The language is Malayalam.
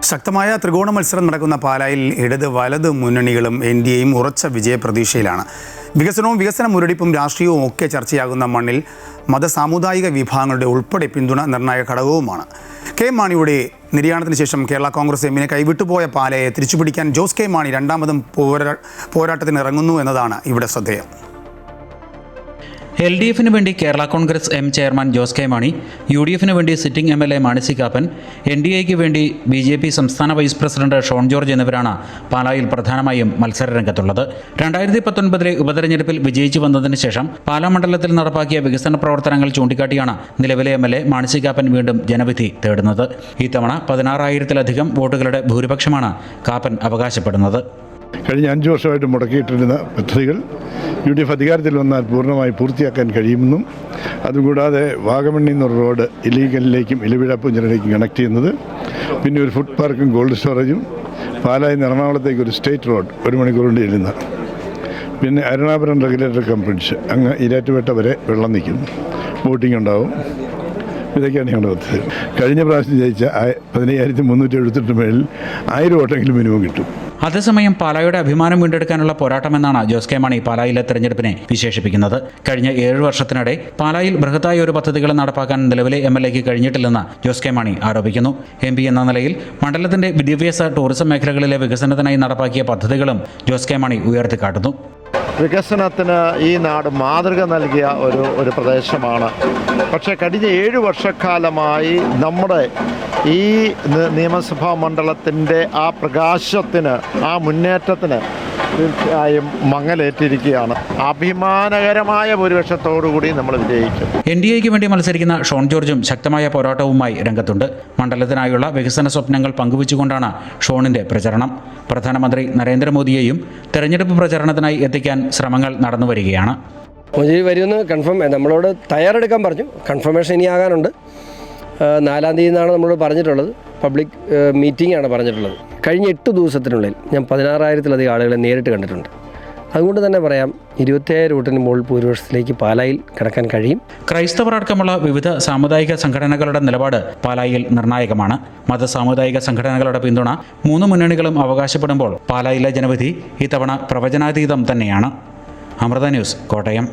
ശക്തമായ ത്രികോണ മത്സരം നടക്കുന്ന പാലായിൽ ഇടത് വലത് മുന്നണികളും എൻ.ഡി.എയും ഉറച്ച വിജയപ്രതീക്ഷയിലാണ്. വികസനവും വികസന മുരടിപ്പും രാഷ്ട്രീയവും ഒക്കെ ചർച്ചയാകുന്ന മണ്ണിൽ മതസാമുദായിക വിഭാഗങ്ങളുടെ ഉൾപ്പെടെ പിന്തുണ നിർണായക ഘടകവുമാണ്. കെ മാണിയുടെ നിര്യാണത്തിന് ശേഷം കേരള കോൺഗ്രസ് എമ്മിനെ കൈവിട്ടുപോയ പാലയെ തിരിച്ചുപിടിക്കാൻ ജോസ് കെ മാണി രണ്ടാമതും പോരാട്ടത്തിന് ഇറങ്ങുന്നു എന്നതാണ് ഇവിടെ ശ്രദ്ധേയം. LDFിന് വേണ്ടി Kerala Congress M chairman Jose K Mani, UDFിന് വേണ്ടി sitting MLA Mani C Kappan, NDAയ്ക്ക് വേണ്ടി BJP സംസ്ഥാന വൈസ് പ്രസിഡന്റ് ഷോൺ ജോർജ് എന്നിവരാണ് പാലായിൽ പ്രധാനമായും മത്സരരംഗത്തുള്ളത്. 2019 ഉപതെരഞ്ഞെടുപ്പിൽ വിജയിച്ചു വന്നതിന് ശേഷം പാലാ മണ്ഡലത്തിൽ നടപ്പാക്കിയ വികസന പ്രവർത്തനങ്ങൾ ചൂണ്ടിക്കാട്ടിയാണ് നിലവിലെ MLA മാണി സി കാപ്പൻ വീണ്ടും ജനവിധി തേടുന്നത്. ഇത്തവണ 16,000-ലധികം വോട്ടുകളുടെ ഭൂരിപക്ഷമാണ് കാപ്പൻ അവകാശപ്പെടുന്നത്. കഴിഞ്ഞ 5 വർഷമായിട്ട് മുടക്കിയിട്ടിരുന്ന പദ്ധതികൾ UDF അധികാരത്തിൽ വന്നാൽ പൂർണ്ണമായി പൂർത്തിയാക്കാൻ കഴിയുമെന്നും, അതുകൂടാതെ വാഗമണ്ണിൽ നിന്നൊരു റോഡ് ഇലീഗലിലേക്കും ഇലവിഴ പുഞ്ചിലേക്കും കണക്ട് ചെയ്യുന്നത്, പിന്നെ ഒരു ഫുഡ് പാർക്കും കോൾഡ് സ്റ്റോറേജും, പാലായിൽ നിന്ന് എറണാകുളത്തേക്ക് ഒരു സ്റ്റേറ്റ് റോഡ് 1 മണിക്കൂർ കൊണ്ട് ചെല്ലുന്ന, പിന്നെ അരുണാപുരം റെഗുലേറ്റർ കം ബ്രിഡ്ജ് അങ്ങ് ഇരാറ്റുപേട്ട വരെ വെള്ളം നിൽക്കും, ബോട്ടിംഗ് ഉണ്ടാവും. ഇതൊക്കെയാണ് ഞങ്ങളുടെ പദ്ധതി. കഴിഞ്ഞ പ്രാവശ്യം ജയിച്ച 15,378 മേളിൽ 1000 വോട്ടെങ്കിലും മിനിമം കിട്ടും. അതേസമയം പാലായുടെ അഭിമാനം വീണ്ടെടുക്കാനുള്ള പോരാട്ടമെന്നാണ് ജോസ് കെ മാണി പാലായിലെ തെരഞ്ഞെടുപ്പിനെ വിശേഷിപ്പിക്കുന്നത്. കഴിഞ്ഞ 7 വർഷത്തിനിടെ പാലായിൽ ബൃഹത്തായ ഒരു പദ്ധതികൾ നടപ്പാക്കാൻ നിലവിലെ MLAയ്ക്ക് കഴിഞ്ഞിട്ടില്ലെന്ന് ജോസ് കെ മാണി ആരോപിക്കുന്നു. MP എന്ന നിലയിൽ മണ്ഡലത്തിന്റെ വിദ്യാഭ്യാസ ടൂറിസം മേഖലകളിലെ വികസനത്തിനായി നടപ്പാക്കിയ പദ്ധതികളും ജോസ് കെ മാണി ഉയർത്തിക്കാട്ടുന്നു. വികസനത്തിന് ഈ നാട് മാതൃക നൽകിയ ഒരു പ്രദേശമാണ്. പക്ഷേ കഴിഞ്ഞ 7 വർഷക്കാലമായി നമ്മുടെ ഈ നിയമസഭാ മണ്ഡലത്തിൻ്റെ ആ പ്രകാശത്തിന്, ആ മുന്നേറ്റത്തിന് തീർച്ചയായും മങ്ങലേറ്റിരിക്കുകയാണ്. അഭിമാനകരമായ ഭൂരിപക്ഷത്തോടുകൂടി നമ്മൾ വിജയിക്കും. NDAയ്ക്ക് വേണ്ടി മത്സരിക്കുന്ന ഷോൺ ജോർജും ശക്തമായ പോരാട്ടവുമായി രംഗത്തുണ്ട്. മണ്ഡലത്തിനായുള്ള വികസന സ്വപ്നങ്ങൾ പങ്കുവച്ചുകൊണ്ടാണ് ഷോണിന്റെ പ്രചരണം. പ്രധാനമന്ത്രി നരേന്ദ്രമോദിയെയും തെരഞ്ഞെടുപ്പ് പ്രചരണത്തിനായി എത്തിക്കാൻ ശ്രമങ്ങൾ നടന്നു വരികയാണ്. മോദി വരുമെന്ന് കൺഫേം നമ്മളോട് തയ്യാറെടുക്കാൻ പറഞ്ഞു. കൺഫർമേഷൻ ഇനി ആകാനുണ്ട്. 4-ാം തീയതി എന്നാണ് നമ്മളോട് പറഞ്ഞിട്ടുള്ളത്. പബ്ലിക് മീറ്റിംഗ് ആണ് പറഞ്ഞിട്ടുള്ളത്. കഴിഞ്ഞ 8 ദിവസത്തിനുള്ളിൽ ഞാൻ 16,000-ലധികം ആളുകളെ നേരിട്ട് കണ്ടിട്ടുണ്ട്. അതുകൊണ്ട് തന്നെ പറയാം, 27 വോട്ടിന് മുകളിൽ ഭൂരിപക്ഷത്തിലേക്ക് പാലായിൽ കടക്കാൻ കഴിയും. ക്രൈസ്തവർ അടക്കമുള്ള വിവിധ സാമുദായിക സംഘടനകളുടെ നിലപാട് പാലായിൽ നിർണായകമാണ്. മതസാമുദായിക സംഘടനകളുടെ പിന്തുണ 3 മുന്നണികളും അവകാശപ്പെടുമ്പോൾ പാലായിലെ ജനവിധി ഇത്തവണ പ്രവചനാതീതം തന്നെയാണ്. അമൃത ന്യൂസ്, കോട്ടയം.